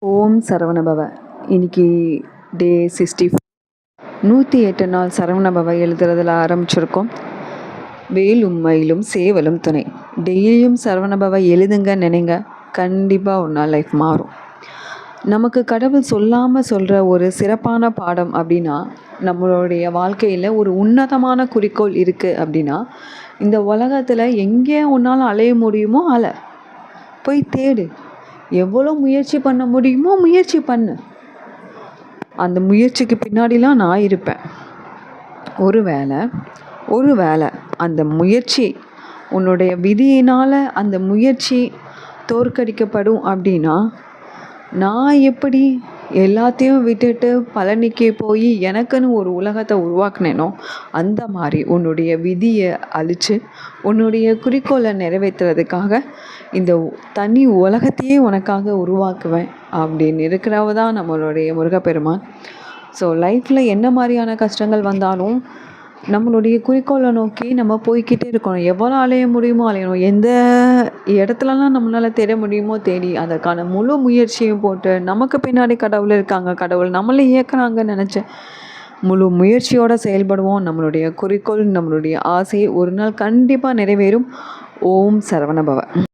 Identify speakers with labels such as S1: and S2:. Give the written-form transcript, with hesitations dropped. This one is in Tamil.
S1: ஓம் சரவணபவ. இன்னைக்கு டே 64. 108 நாள் சரவணபவ எழுதுறதுல ஆரம்பிச்சிருக்கோம். வேலும் மயிலும் சேவலும் துணை. டெய்லியும் சரவணபவ எழுதுங்க, நினைங்க. கண்டிப்பாக ஒரு நாள் லைஃப் மாறும். நமக்கு கடவுள் சொல்லாமல் சொல்கிற ஒரு சிறப்பான பாடம் அப்படின்னா, நம்மளுடைய வாழ்க்கையில் ஒரு உன்னதமான குறிக்கோள் இருக்குது அப்படின்னா, இந்த உலகத்தில் எங்கே ஒன்றாலும் அலைய முடியுமோ போய் தேடு. எவ்வளோ முயற்சி பண்ண முடியுமோ முயற்சி பண்ணு. அந்த முயற்சிக்கு பின்னாடிலாம் நான் இருப்பேன். ஒருவேளை அந்த முயற்சி உன்னுடைய விதியினால் அந்த முயற்சி தோற்கடிக்கப்படும் அப்படின்னா, நான் எப்படி எல்லாத்தையும் விட்டுட்டு பழனிக்கு போய் எனக்குன்னு ஒரு உலகத்தை உருவாக்குனேனோ, அந்த மாதிரி உன்னுடைய விதியை அழித்து உன்னுடைய குறிக்கோளை நிறைவேற்றுறதுக்காக இந்த தனி உலகத்தையே உனக்காக உருவாக்குவேன் அப்படின்னு இருக்கிறவ தான் நம்மளுடைய முருகப்பெருமான். ஸோ லைஃப்பில் என்ன மாதிரியான கஷ்டங்கள் வந்தாலும் நம்மளுடைய குறிக்கோளை நோக்கி நம்ம போய்கிட்டே இருக்கணும். எவ்வளோ அலைய முடியுமோ அலையணும். எந்த இடத்துலலாம் நம்மளால் தேட முடியுமோ தேடி அதற்கான முழு முயற்சியும் போட்டு, நமக்கு பின்னாடி கடவுள் இருக்காங்க, கடவுள் நம்மளை இயக்குறாங்கன்னு நினச்ச முழு முயற்சியோடு செயல்படுவோம். நம்மளுடைய குறிக்கோள், நம்மளுடைய ஆசை ஒரு நாள் கண்டிப்பாக நிறைவேறும். ஓம் சரவணபவ.